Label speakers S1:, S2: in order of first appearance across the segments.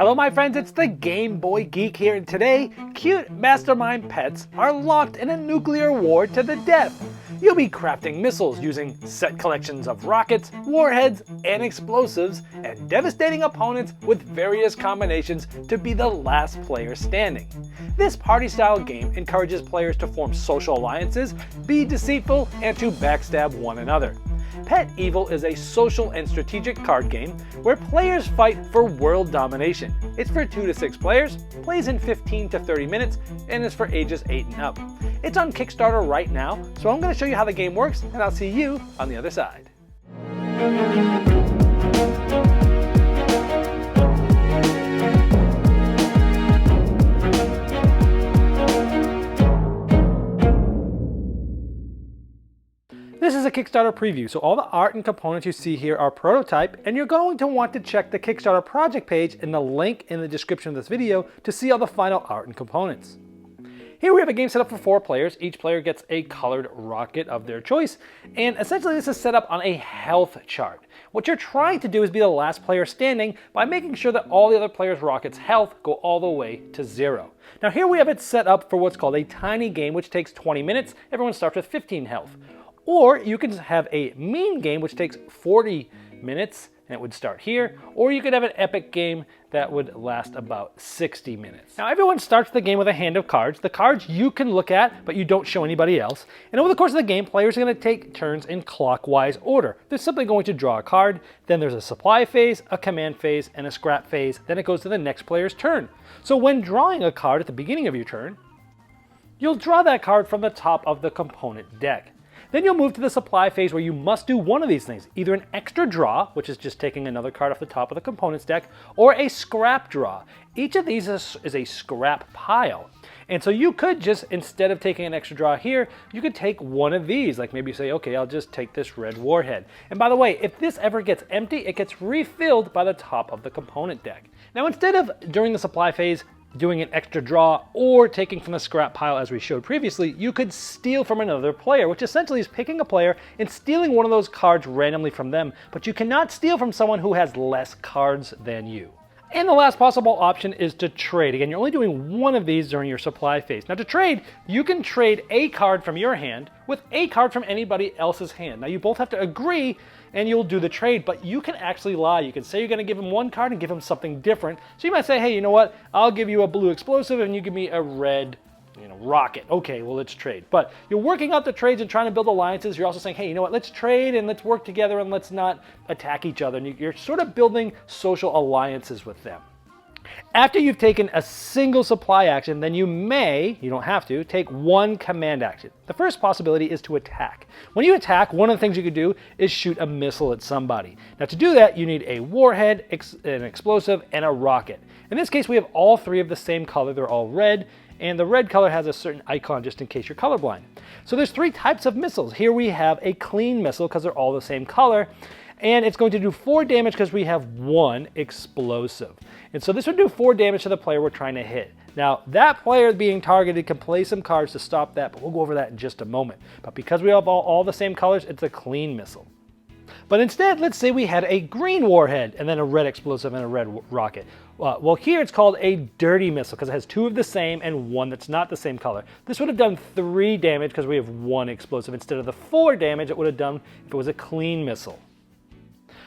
S1: Hello my friends, it's the Game Boy Geek here, and today, cute mastermind pets are locked in a nuclear war to the death. You'll be crafting missiles using set collections of rockets, warheads, and explosives, and devastating opponents with various combinations to be the last player standing. This party-style game encourages players to form social alliances, be deceitful, and to backstab one another. Pet Evil is a social and strategic card game where players fight for world domination. It's for 2 to 6 players, plays in 15 to 30 minutes, and is for ages 8 and up. It's on Kickstarter right now, so I'm going to show you how the game works, and I'll see you on the other side. This is a Kickstarter preview, so all the art and components you see here are prototype, and you're going to want to check the Kickstarter project page in the link in the description of this video to see all the final art and components. Here we have a game set up for 4 players. Each player gets a colored rocket of their choice, and essentially this is set up on a health chart. What you're trying to do is be the last player standing by making sure that all the other players' rockets' health go all the way to 0. Now here we have it set up for what's called a tiny game, which takes 20 minutes. Everyone starts with 15 health. Or you can have a mean game which takes 40 minutes and it would start here, or you could have an epic game that would last about 60 minutes. Now everyone starts the game with a hand of cards. The cards you can look at, but you don't show anybody else. And over the course of the game, players are going to take turns in clockwise order. They're simply going to draw a card, then there's a supply phase, a command phase, and a scrap phase. Then it goes to the next player's turn. So when drawing a card at the beginning of your turn, you'll draw that card from the top of the component deck. Then you'll move to the supply phase where you must do one of these things, either an extra draw, which is just taking another card off the top of the components deck, or a scrap draw. Each of these is a scrap pile. And so you could just, instead of taking an extra draw here, you could take one of these, like maybe say, okay, I'll just take this red warhead. And by the way, if this ever gets empty, it gets refilled by the top of the component deck. Now instead of, during the supply phase, doing an extra draw or taking from the scrap pile as we showed previously, you could steal from another player, which essentially is picking a player and stealing one of those cards randomly from them, but you cannot steal from someone who has less cards than you. And the last possible option is to trade. Again, you're only doing one of these during your supply phase. Now to trade, you can trade a card from your hand with a card from anybody else's hand. Now you both have to agree and you'll do the trade, but you can actually lie. You can say you're gonna give him one card and give him something different. So you might say, hey, you know what? I'll give you a blue explosive and you give me a red rocket. Okay, well, let's trade. But you're working out the trades and trying to build alliances. You're also saying, hey, you know what? Let's trade and let's work together and let's not attack each other. And you're sort of building social alliances with them. After you've taken a single supply action, then you don't have to, take one command action. The first possibility is to attack. When you attack, one of the things you could do is shoot a missile at somebody. Now to do that, you need a warhead, an explosive, and a rocket. In this case, we have all 3 of the same color. They're all red, and the red color has a certain icon just in case you're colorblind. So there's 3 types of missiles. Here we have a clean missile because they're all the same color. And it's going to do 4 damage because we have 1 explosive. And so this would do 4 damage to the player we're trying to hit. Now, that player being targeted can play some cards to stop that, but we'll go over that in just a moment. But because we have all the same colors, it's a clean missile. But instead, let's say we had a green warhead and then a red explosive and a red rocket. Well, here it's called a dirty missile because it has 2 of the same and 1 that's not the same color. This would have done 3 damage because we have 1 explosive instead of the 4 damage it would have done if it was a clean missile.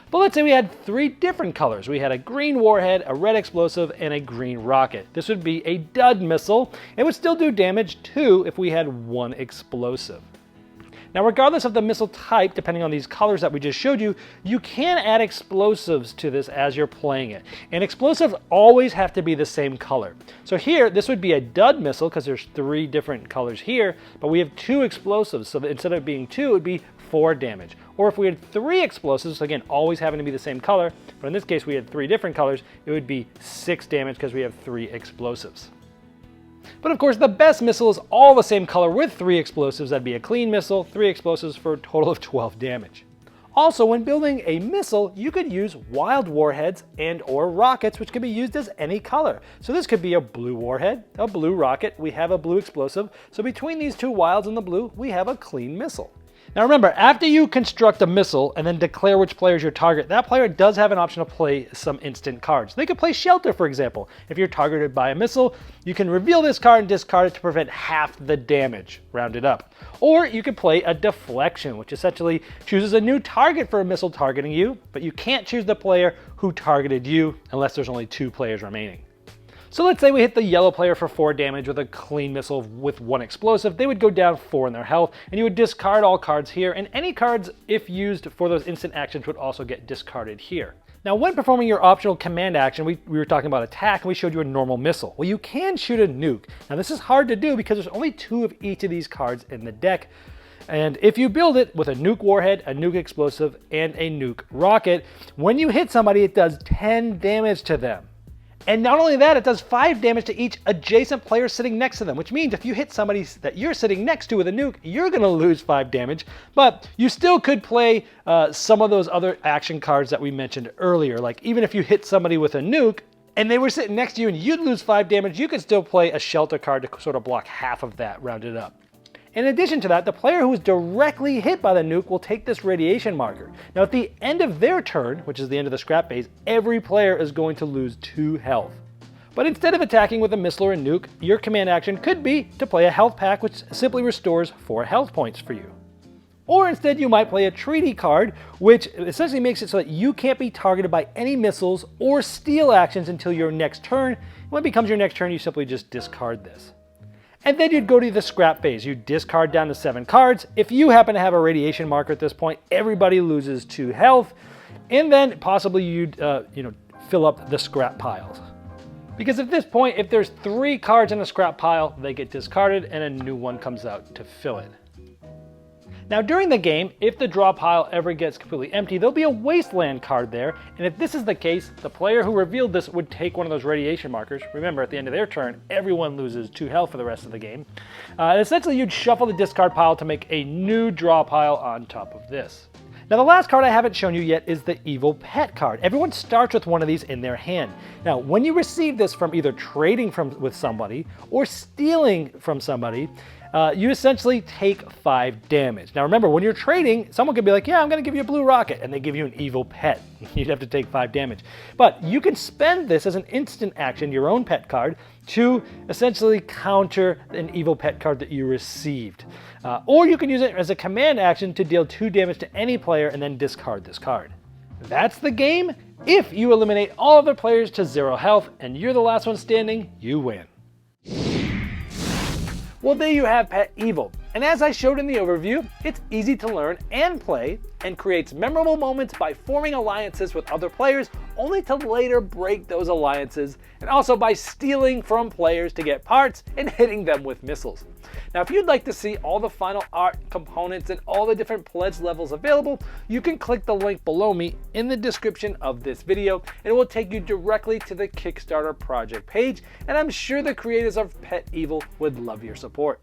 S1: But let's say we had 3 different colors. We had a green warhead, a red explosive, and a green rocket. This would be a dud missile. It would still do damage too if we had 1 explosive. Now, regardless of the missile type, depending on these colors that we just showed you, you can add explosives to this as you're playing it. And explosives always have to be the same color. So here, this would be a dud missile because there's 3 different colors here, but we have 2 explosives. So that instead of being 2, it would be 4 damage. Or if we had 3 explosives, again, always having to be the same color, but in this case we had 3 different colors, it would be 6 damage because we have 3 explosives. But of course, the best missile is all the same color with 3 explosives. That'd be a clean missile, 3 explosives for a total of 12 damage. Also, when building a missile, you could use wild warheads and or rockets, which can be used as any color. So this could be a blue warhead, a blue rocket, we have a blue explosive. So between these 2 wilds and the blue, we have a clean missile. Now remember, after you construct a missile and then declare which player is your target, that player does have an option to play some instant cards. They could play Shelter, for example. If you're targeted by a missile, you can reveal this card and discard it to prevent half the damage, rounded up. Or you could play a Deflection, which essentially chooses a new target for a missile targeting you, but you can't choose the player who targeted you unless there's only 2 players remaining. So let's say we hit the yellow player for 4 damage with a clean missile with 1 explosive. They would go down 4 in their health, and you would discard all cards here, and any cards, if used for those instant actions, would also get discarded here. Now, when performing your optional command action, we were talking about attack, and we showed you a normal missile. Well, you can shoot a nuke. Now, this is hard to do because there's only 2 of each of these cards in the deck. And if you build it with a nuke warhead, a nuke explosive, and a nuke rocket, when you hit somebody, it does 10 damage to them. And not only that, it does 5 damage to each adjacent player sitting next to them, which means if you hit somebody that you're sitting next to with a nuke, you're going to lose 5 damage. But you still could play some of those other action cards that we mentioned earlier. Like even if you hit somebody with a nuke and they were sitting next to you and you'd lose 5 damage, you could still play a Shelter card to sort of block half of that, rounded up. In addition to that, the player who is directly hit by the nuke will take this radiation marker. Now at the end of their turn, which is the end of the scrap phase, every player is going to lose 2 health. But instead of attacking with a missile or a nuke, your command action could be to play a health pack which simply restores 4 health points for you. Or instead you might play a treaty card, which essentially makes it so that you can't be targeted by any missiles or steal actions until your next turn. When it becomes your next turn, you simply just discard this. And then you'd go to the scrap phase. You discard down to 7 cards. If you happen to have a radiation marker at this point, everybody loses 2 health. And then possibly you'd fill up the scrap piles. Because at this point, if there's 3 cards in a scrap pile, they get discarded and a new one comes out to fill it. Now during the game, if the draw pile ever gets completely empty, there'll be a Wasteland card there, and if this is the case, the player who revealed this would take one of those radiation markers. Remember, at the end of their turn, everyone loses 2 health for the rest of the game. Essentially, you'd shuffle the discard pile to make a new draw pile on top of this. Now the last card I haven't shown you yet is the Evil Pet card. Everyone starts with one of these in their hand. Now when you receive this from either trading with somebody or stealing from somebody, you essentially take 5 damage. Now remember, when you're trading, someone could be like, yeah, I'm going to give you a blue rocket, and they give you an evil pet. You'd have to take 5 damage. But you can spend this as an instant action, your own pet card, to essentially counter an evil pet card that you received. Or you can use it as a command action to deal 2 damage to any player and then discard this card. That's the game. If you eliminate all other players to 0 health and you're the last one standing, you win. Well, there you have Pet Evil, and as I showed in the overview, it's easy to learn and play, and creates memorable moments by forming alliances with other players, only to later break those alliances, and also by stealing from players to get parts and hitting them with missiles. Now, if you'd like to see all the final art, components, and all the different pledge levels available, you can click the link below me in the description of this video, and it will take you directly to the Kickstarter project page, and I'm sure the creators of Pet Evil would love your support.